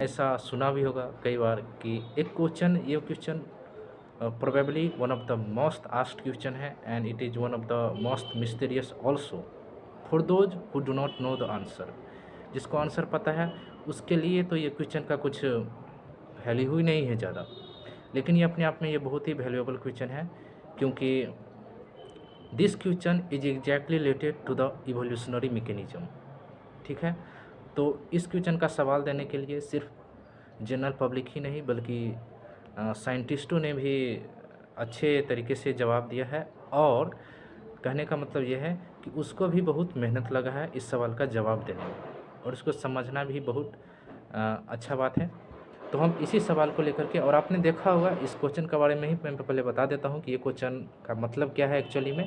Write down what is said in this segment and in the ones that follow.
ऐसा सुना भी होगा कई बार कि एक क्वेश्चन ये question probably one of the most asked question है and it is one of the most mysterious also for those who do not know the answer. जिसको आंसर पता है उसके लिए तो ये क्वेश्चन का कुछ वैल्यू ही नहीं है ज़्यादा, लेकिन ये अपने आप में ये बहुत ही वैल्यूएबल क्वेश्चन है, क्योंकि this question is exactly related to the evolutionary mechanism. ठीक है, तो इस क्वेश्चन का सवाल देने के लिए सिर्फ जनरल पब्लिक ही नहीं बल्कि साइंटिस्टों ने भी अच्छे तरीके से जवाब दिया है, और कहने का मतलब ये है कि उसको भी बहुत मेहनत लगा है इस सवाल का जवाब देने में, और उसको समझना भी बहुत अच्छा बात है। तो हम इसी सवाल को लेकर के, और आपने देखा होगा इस क्वेश्चन के बारे में ही मैं पहले बता देता हूँ कि ये क्वेश्चन का मतलब क्या है एक्चुअली में।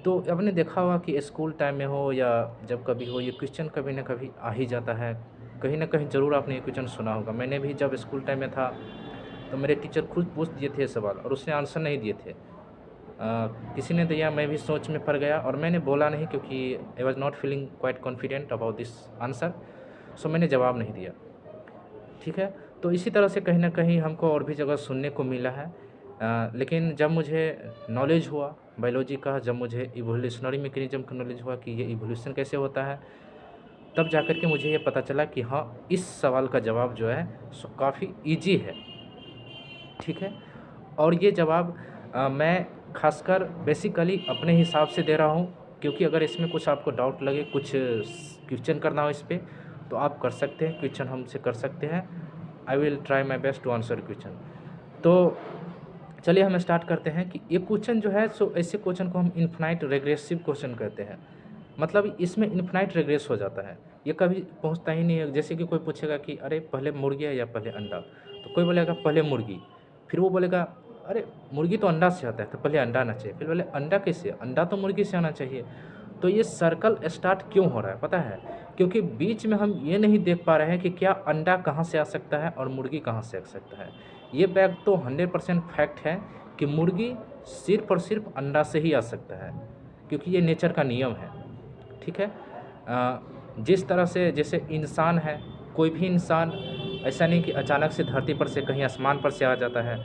तो आपने देखा होगा कि स्कूल टाइम में हो या जब कभी हो, ये क्वेश्चन कभी ना कभी आ ही जाता है, कहीं ना कहीं ज़रूर आपने ये क्वेश्चन सुना होगा। मैंने भी जब स्कूल टाइम में था तो मेरे टीचर खुद पूछ दिए थे सवाल और उसने आंसर नहीं दिए थे। किसी ने दिया, मैं भी सोच में पड़ गया और मैंने बोला नहीं, क्योंकि I was not feeling quite confident about this answer, so मैंने जवाब नहीं दिया। ठीक है, तो इसी तरह से कहीं ना कहीं हमको और भी जगह सुनने को मिला है। लेकिन जब मुझे नॉलेज हुआ बायोलॉजी का, जब मुझे इवोल्यूशनरी मैकेनिज्म का नॉलेज हुआ कि ये इवोल्यूशन कैसे होता है, तब जाकर के मुझे ये पता चला कि हाँ, इस सवाल का जवाब जो है सो काफ़ी इजी है। ठीक है, और ये जवाब मैं खासकर बेसिकली अपने हिसाब से दे रहा हूँ, क्योंकि अगर इसमें कुछ आपको डाउट लगे, कुछ क्वेश्चन करना हो इस पर, तो आप कर सकते हैं, क्वेश्चन हमसे कर सकते हैं। I will try my best to answer question. तो चलिए हम स्टार्ट करते हैं कि ये क्वेश्चन जो है सो ऐसे क्वेश्चन को हम इन्फिनाइट रेग्रेसिव क्वेश्चन कहते हैं। मतलब इसमें इन्फिनाइट रेग्रेस हो जाता है, ये कभी पहुंचता ही नहीं है। जैसे कि कोई पूछेगा कि अरे पहले मुर्गी है या पहले अंडा, तो कोई बोलेगा पहले मुर्गी, फिर वो बोलेगा अरे मुर्गी तो अंडा से आता है तो पहले अंडा आना चाहिए, फिर बोले अंडा कैसे, अंडा तो मुर्गी से आना चाहिए। तो ये सर्कल स्टार्ट क्यों हो रहा है पता है? क्योंकि बीच में हम ये नहीं देख पा रहे हैं कि क्या अंडा कहाँ से आ सकता है और मुर्गी कहाँ से आ सकता है। ये बैग तो 100% फैक्ट है कि मुर्गी सिर्फ और सिर्फ अंडा से ही आ सकता है, क्योंकि ये नेचर का नियम है। ठीक है, जिस तरह से जैसे इंसान है, कोई भी इंसान ऐसा नहीं कि अचानक से धरती पर से कहीं आसमान पर से आ जाता है।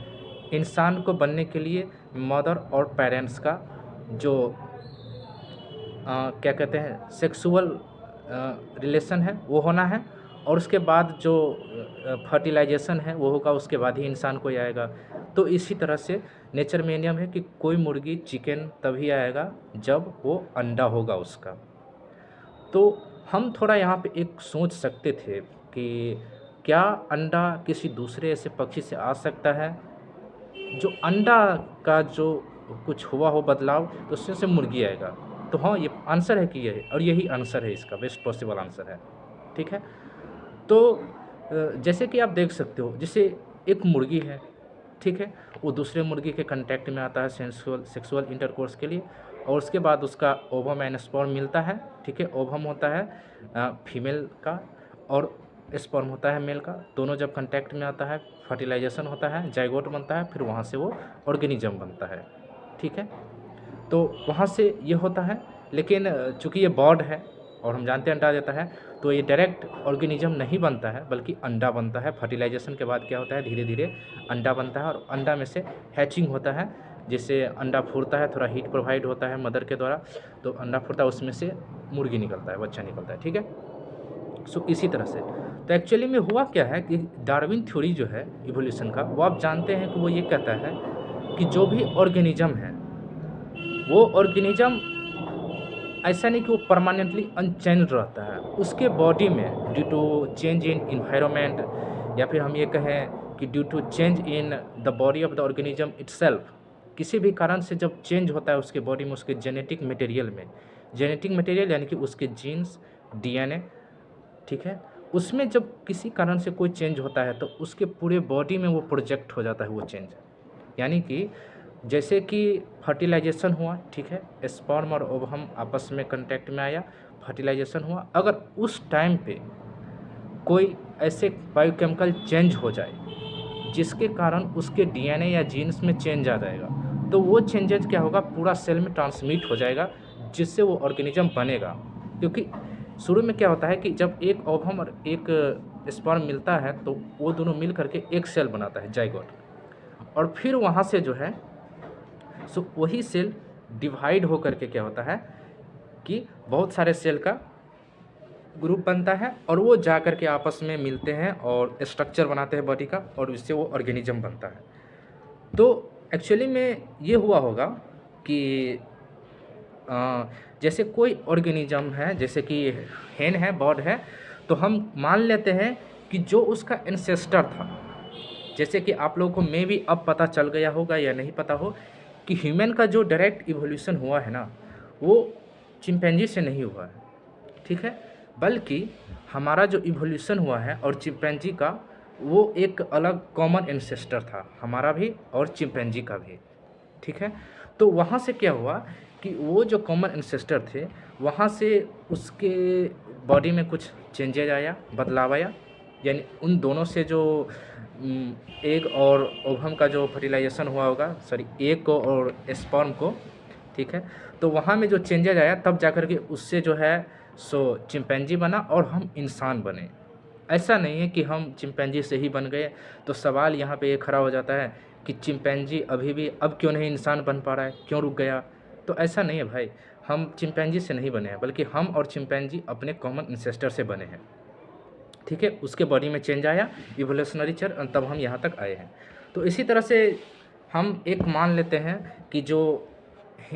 इंसान को बनने के लिए मदर और पेरेंट्स का जो क्या कहते हैं सेक्सुअल रिलेशन है वो होना है, और उसके बाद जो फर्टिलाइजेशन है वो होगा, उसके बाद ही इंसान कोई आएगा। तो इसी तरह से नेचर में नियम है कि कोई मुर्गी चिकन तभी आएगा जब वो अंडा होगा उसका। तो हम थोड़ा यहाँ पे एक सोच सकते थे कि क्या अंडा किसी दूसरे ऐसे पक्षी से आ सकता है जो अंडा का जो कुछ हुआ हो बदलाव, तो उसमें से मुर्गी आएगा। तो हाँ, ये आंसर है कि ये है, और यही आंसर है, इसका बेस्ट पॉसिबल आंसर है। ठीक है, तो जैसे कि आप देख सकते हो, जैसे एक मुर्गी है, ठीक है, वो दूसरे मुर्गी के कांटेक्ट में आता है सेक्सुअल इंटरकोर्स के लिए, और उसके बाद उसका ओवम एंड स्पर्म मिलता है। ठीक है, ओवम होता है फीमेल का और स्पर्म होता है मेल का, दोनों जब कांटेक्ट में आता है फर्टिलाइजेशन होता है, जाइगोट बनता है, फिर वहाँ से वो ऑर्गेनिज्म बनता है। ठीक है, तो वहाँ से ये होता है, लेकिन चूँकि ये बॉड है और हम जानते हैं अंडा देता है, तो ये डायरेक्ट ऑर्गेनिज्म नहीं बनता है बल्कि अंडा बनता है। फर्टिलाइजेशन के बाद क्या होता है, धीरे धीरे अंडा बनता है, और अंडा में से हैचिंग होता है, जिससे अंडा फूटता है, थोड़ा हीट प्रोवाइड होता है मदर के द्वारा, तो अंडा फूटता है, उसमें से मुर्गी निकलता है, बच्चा निकलता है। ठीक है, सो इसी तरह से तो एक्चुअली में हुआ क्या है कि डार्विन थ्योरी जो है इवोल्यूशन का, वो आप जानते हैं कि वो ये कहता है कि जो भी ऑर्गेनिज्म है वो ऑर्गेनिज्म ऐसा नहीं कि वो परमानेंटली अनचेंज रहता है, उसके बॉडी में due to change in environment, या फिर हम ये कहें कि due to change in the body of the organism itself, किसी भी कारण से जब चेंज होता है उसके बॉडी में, उसके जेनेटिक मटेरियल में, जेनेटिक मटेरियल यानी कि उसके जीन्स, डीएनए, ठीक है, उसमें जब किसी कारण से कोई चेंज होता है तो उसके पूरे बॉडी में वो प्रोजेक्ट हो जाता है वो चेंज। यानी कि जैसे कि फर्टिलाइजेशन हुआ, ठीक है, स्पर्म और ओवम आपस में कांटेक्ट में आया, फर्टिलाइजेशन हुआ, अगर उस टाइम पे कोई ऐसे बायोकेमिकल चेंज हो जाए जिसके कारण उसके डीएनए या जीन्स में चेंज आ जाएगा, तो वो चेंजेज क्या होगा, पूरा सेल में ट्रांसमिट हो जाएगा, जिससे वो ऑर्गेनिज्म बनेगा। क्योंकि शुरू में क्या होता है कि जब एक ओवम और एक स्पर्म मिलता है तो वो दोनों मिल करके एक सेल बनाता है जाइगोट, और फिर वहाँ से जो है सो वही सेल डिवाइड हो करके क्या होता है कि बहुत सारे सेल का ग्रुप बनता है, और वो जा कर के आपस में मिलते हैं और स्ट्रक्चर बनाते हैं बॉडी का, और इससे वो ऑर्गेनिज्म बनता है। तो एक्चुअली में ये हुआ होगा कि जैसे कोई ऑर्गेनिज्म है, जैसे कि हेन है, बर्ड है, तो हम मान लेते हैं कि जो उसका एंसेस्टर था, जैसे कि आप लोगों को मे भी अब पता चल गया होगा या नहीं पता हो कि ह्यूमन का जो डायरेक्ट इवोल्यूशन हुआ है ना, वो चिंपैंजी से नहीं हुआ है, ठीक है, बल्कि हमारा जो इवोल्यूशन हुआ है और चिंपैंजी का, वो एक अलग कॉमन एंसेस्टर था, हमारा भी और चिंपैंजी का भी, ठीक है। तो वहाँ से क्या हुआ कि वो जो कॉमन एंसेस्टर थे, वहाँ से उसके बॉडी में कुछ चेंजेज आया, बदलाव आया, यानी उन दोनों से जो एग और ओवम का जो फर्टिलाइजेशन हुआ होगा, सॉरी एग को और स्पर्म को, ठीक है, तो वहाँ में जो चेंजेज आया तब जाकर के उससे जो है सो चिंपैंजी बना और हम इंसान बने। ऐसा नहीं है कि हम चिंपैंजी से ही बन गए। तो सवाल यहाँ पे ये खड़ा हो जाता है कि चिंपैंजी अभी भी अब क्यों नहीं इंसान बन पा रहा है, क्यों रुक गया? तो ऐसा नहीं है भाई, हम चिंपैंजी से नहीं बने हैं, बल्कि हम और चिंपैंजी अपने कॉमन इंसेस्टर से बने हैं, ठीक है। उसके बॉडी में चेंज आया, इवोल्यूशनरी चर, तब हम यहाँ तक आए हैं। तो इसी तरह से हम एक मान लेते हैं कि जो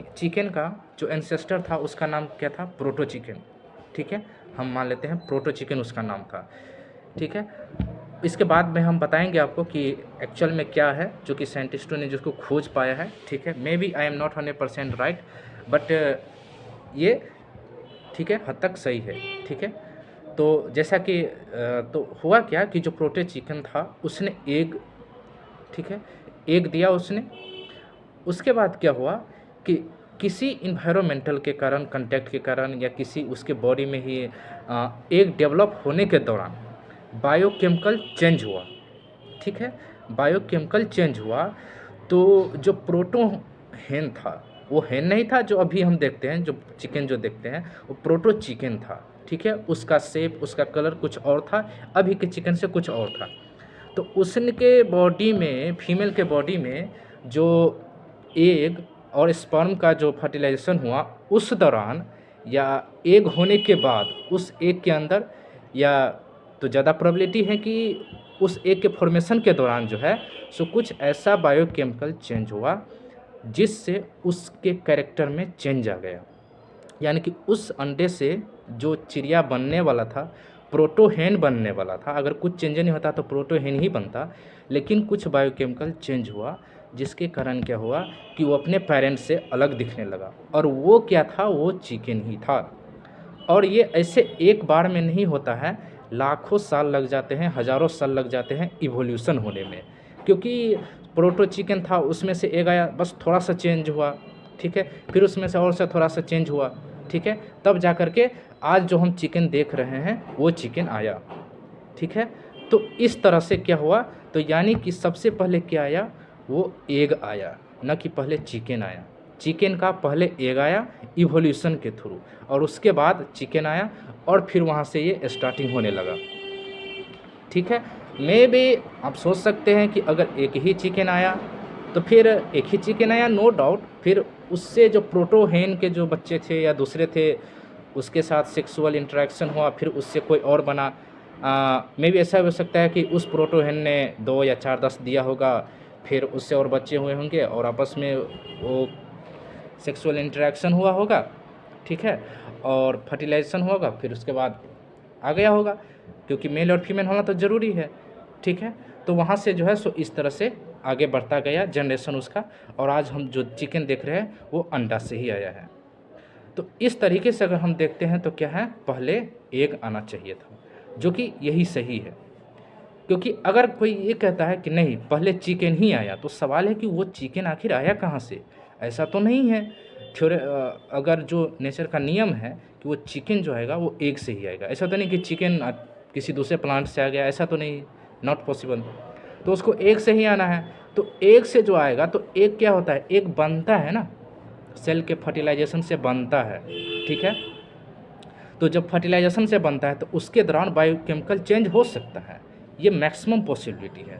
चिकन का जो एंसेस्टर था उसका नाम क्या था? प्रोटो चिकन, ठीक है, हम मान लेते हैं प्रोटो चिकन उसका नाम था, ठीक है। इसके बाद में हम बताएंगे आपको कि एक्चुअल में क्या है जो कि साइंटिस्टों ने जिसको खोज पाया है, ठीक है। Maybe I am not 100% right, but ये ठीक है, हद तक सही है, ठीक है। तो जैसा कि तो हुआ क्या कि जो प्रोटो चिकन था उसने एग, ठीक है, एग दिया उसने। उसके बाद क्या हुआ कि किसी इन्वायरमेंटल के कारण, कंटेक्ट के कारण, या किसी उसके बॉडी में ही एग डेवलप होने के दौरान बायोकेमिकल चेंज हुआ, ठीक है, बायोकेमिकल चेंज हुआ। तो जो प्रोटो हेन था, वो हेन नहीं था जो अभी हम देखते हैं, जो चिकन जो देखते हैं वो प्रोटो चिकन था, ठीक है। उसका शेप, उसका कलर कुछ और था, अभी के चिकन से कुछ और था। तो उसके बॉडी में, फीमेल के बॉडी में जो एग और स्पर्म का जो फर्टिलाइजेशन हुआ उस दौरान, या एग होने के बाद उस एग के अंदर, या तो ज़्यादा प्रोबेबिलिटी है कि उस एग के फॉर्मेशन के दौरान जो है सो कुछ ऐसा बायोकेमिकल चेंज हुआ जिससे उसके कैरेक्टर में चेंज आ गया। यानी कि उस अंडे से जो चिड़िया बनने वाला था, प्रोटोहेन बनने वाला था, अगर कुछ चेंज नहीं होता तो प्रोटोहेन ही बनता, लेकिन कुछ बायोकेमिकल चेंज हुआ जिसके कारण क्या हुआ कि वो अपने पेरेंट्स से अलग दिखने लगा। और वो क्या था? वो चिकन ही था। और ये ऐसे एक बार में नहीं होता है, लाखों साल लग जाते हैं, हज़ारों साल लग जाते हैं इवोल्यूशन होने में। क्योंकि प्रोटो चिकन था, उसमें से एग आया, बस थोड़ा सा चेंज हुआ, ठीक है, फिर उसमें से और से थोड़ा सा चेंज हुआ, ठीक है, तब जा कर के आज जो हम चिकन देख रहे हैं वो चिकन आया, ठीक है। तो इस तरह से क्या हुआ? तो यानी कि सबसे पहले क्या आया? वो एग आया, न कि पहले चिकन आया। चिकन का पहले एग आया इवोल्यूशन के थ्रू, और उसके बाद चिकन आया, और फिर वहाँ से ये स्टार्टिंग होने लगा, ठीक है। मे भी आप सोच सकते हैं कि अगर एक ही चिकन आया तो फिर एक ही चिकन आया, नो डाउट, फिर उससे जो प्रोटोहेन के जो बच्चे थे या दूसरे थे उसके साथ सेक्सुअल इंटरेक्शन हुआ, फिर उससे कोई और बना। मे भी ऐसा हो सकता है कि उस प्रोटोहेन ने 2 या 4 10 दिया होगा, फिर उससे और बच्चे हुए होंगे और आपस में वो सेक्सुअल इंटरेक्शन हुआ होगा, ठीक है, और फर्टिलाइजेशन होगा, फिर उसके बाद आ गया होगा, क्योंकि मेल और फीमेल होना तो ज़रूरी है, ठीक है। तो वहाँ से जो है सो इस तरह से आगे बढ़ता गया जनरेशन उसका, और आज हम जो चिकन देख रहे हैं वो अंडा से ही आया है। तो इस तरीके से अगर हम देखते हैं तो क्या है, पहले एग आना चाहिए था, जो कि यही सही है। क्योंकि अगर कोई ये कहता है कि नहीं पहले चिकन ही आया, तो सवाल है कि वो चिकन आखिर आया कहाँ से? ऐसा तो नहीं है। अगर जो नेचर का नियम है कि वो चिकन जो आएगा वो एग से ही आएगा, ऐसा तो नहीं कि चिकन किसी दूसरे प्लांट से आ गया, ऐसा तो नहीं, नॉट पॉसिबल। तो उसको एग से ही आना है। तो एग से जो आएगा, तो एग क्या होता है? एग बनता है ना, सेल के फर्टिलाइजेशन से बनता है, ठीक है। तो जब फर्टिलाइजेशन से बनता है तो उसके दौरान बायोकेमिकल चेंज हो सकता है, ये मैक्सिमम पॉसिबिलिटी है,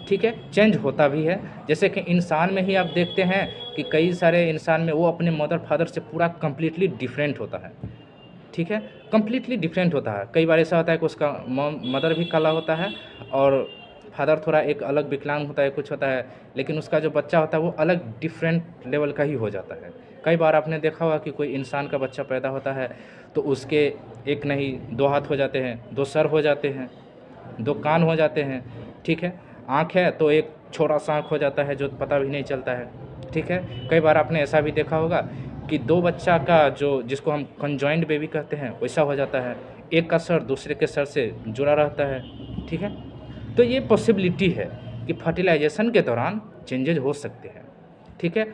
ठीक है। चेंज होता भी है, जैसे कि इंसान में ही आप देखते हैं कि कई सारे इंसान में वो अपने मदर फादर से पूरा कम्प्लीटली डिफरेंट होता है, ठीक है, कम्प्लीटली डिफरेंट होता है। कई बार ऐसा होता है कि उसका मदर भी काला होता है और फादर थोड़ा एक अलग विकलांग होता है, कुछ होता है, लेकिन उसका जो बच्चा होता है वो अलग डिफरेंट लेवल का ही हो जाता है। कई बार आपने देखा होगा कि कोई इंसान का बच्चा पैदा होता है तो उसके एक नहीं 2 हाथ हो जाते हैं, 2 सर हो जाते हैं, 2 कान हो जाते हैं, ठीक है। आँख है तो एक छोटा-सा आँख हो जाता है जो पता भी नहीं चलता है, ठीक है। कई बार आपने ऐसा भी देखा होगा कि 2 बच्चा का जो जिसको हम कंजॉइंट बेबी कहते हैं वैसा हो जाता है, एक का सर दूसरे के सर से जुड़ा रहता है, ठीक है। तो ये पॉसिबिलिटी है कि फर्टिलाइजेशन के दौरान चेंजेज हो सकते हैं, ठीक है।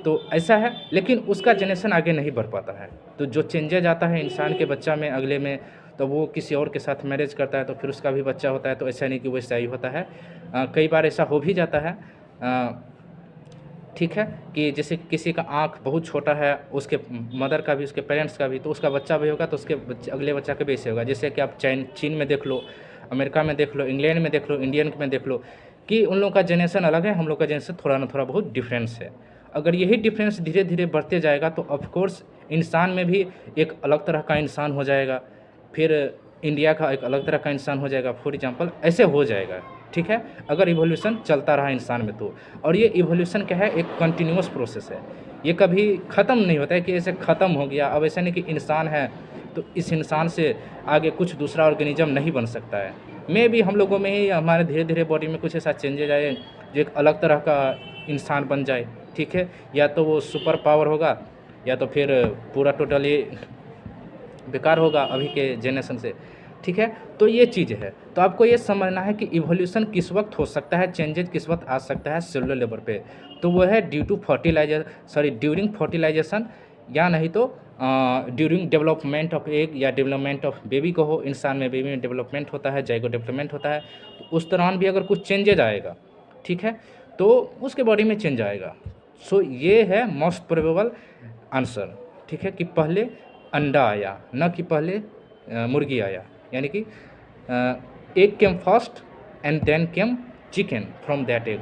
तो ऐसा है, लेकिन उसका जनरेशन आगे नहीं बढ़ पाता है। तो जो चेंजेज आता है इंसान के बच्चा में अगले में, तो वो किसी और के साथ मैरिज करता है तो फिर उसका भी बच्चा होता है, तो ऐसा नहीं कि वैसा ही होता है। कई बार ऐसा हो भी जाता है, ठीक है, कि जैसे किसी का आँख बहुत छोटा है, उसके मदर का भी, उसके पेरेंट्स का भी, तो उसका बच्चा भी होगा तो उसके अगले बच्चा का भी ऐसे होगा। जैसे कि आप चीन में देख लो, अमेरिका में देख लो, इंग्लैंड में देख लो, इंडियन में देख लो कि उन लोगों का जनरेशन अलग है, हम लोग का जनरेशन थोड़ा ना थोड़ा बहुत डिफरेंस है। अगर यही डिफरेंस धीरे धीरे बढ़ते जाएगा तो ऑफ कोर्स इंसान में भी एक अलग तरह का इंसान हो जाएगा, फिर इंडिया का एक अलग तरह का इंसान हो जाएगा, फॉर एग्जांपल ऐसे हो जाएगा, ठीक है, अगर इवोल्यूशन चलता रहा इंसान में तो। और ये इवोल्यूशन क्या है, एक कंटिन्यूअस प्रोसेस है, ये कभी ख़त्म नहीं होता है कि ऐसे ख़त्म हो गया। अब ऐसा नहीं कि इंसान है तो इस इंसान से आगे कुछ दूसरा ऑर्गेनिज्म नहीं बन सकता है। मे भी हम लोगों में ही हमारे धीरे धीरे बॉडी में कुछ ऐसा चेंजेज आए जो एक अलग तरह का इंसान बन जाए, ठीक है, या तो वो सुपर पावर होगा या तो फिर पूरा टोटली बेकार होगा अभी के जनरेशन से, ठीक है। तो ये चीज़ है, तो आपको ये समझना है कि इवोल्यूशन किस वक्त हो सकता है, चेंजेज किस वक्त आ सकता है सेलुलर लेवल पे, तो वो है ड्यूरिंग फर्टिलाइजेशन, या नहीं तो ड्यूरिंग डेवलपमेंट ऑफ एग या डेवलपमेंट ऑफ बेबी को हो। इंसान में बेबी में डेवलपमेंट होता है, जाइगो डेवलपमेंट होता है, तो उस दौरान भी अगर कुछ चेंजेज आएगा, ठीक है, तो उसके बॉडी में चेंज आएगा। सो ये है मोस्ट प्रोबेबल आंसर, ठीक है, कि पहले अंडा आया, न कि पहले मुर्गी आया, यानी कि egg came first and then came chicken from that egg,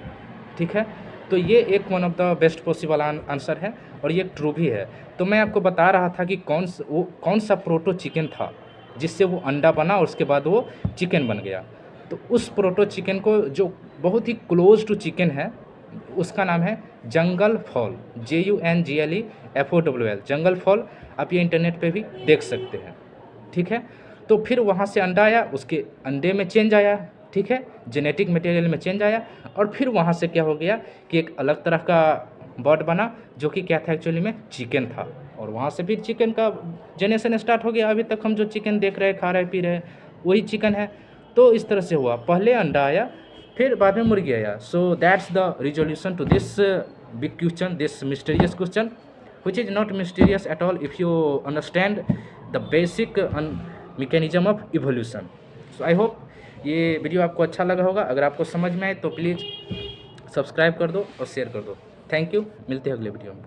ठीक है। तो ये एक one of the best possible answer है और ये ट्रू भी है। तो मैं आपको बता रहा था कि कौन सा प्रोटो चिकन था जिससे वो अंडा बना और उसके बाद वो चिकन बन गया। तो उस प्रोटो चिकन को जो बहुत ही क्लोज टू चिकन है उसका नाम है जंगल फॉल, JUNGLEFOWL, जंगल फॉल। आप ये इंटरनेट पे भी देख सकते हैं, ठीक है। तो फिर वहाँ से अंडा आया, उसके अंडे में चेंज आया, ठीक है, जेनेटिक मटेरियल में चेंज आया, और फिर वहाँ से क्या हो गया कि एक अलग तरह का बर्ड बना जो कि क्या था, एक्चुअली में चिकन था, और वहाँ से फिर चिकन का जनरेशन स्टार्ट हो गया। अभी तक हम जो चिकन देख रहे हैं, खा रहे पी रहे हैं, वही चिकन है। तो इस तरह से हुआ, पहले अंडा आया फिर बाद में मुर्गी आया। So that's the resolution to this big question, this mysterious question, which is not mysterious at all if you understand the basic mechanism of evolution. So I hope ये वीडियो आपको अच्छा लगा होगा। अगर आपको समझ में आए तो प्लीज़ सब्सक्राइब कर दो और शेयर कर दो। थैंक यू, मिलते हैं अगले वीडियो में।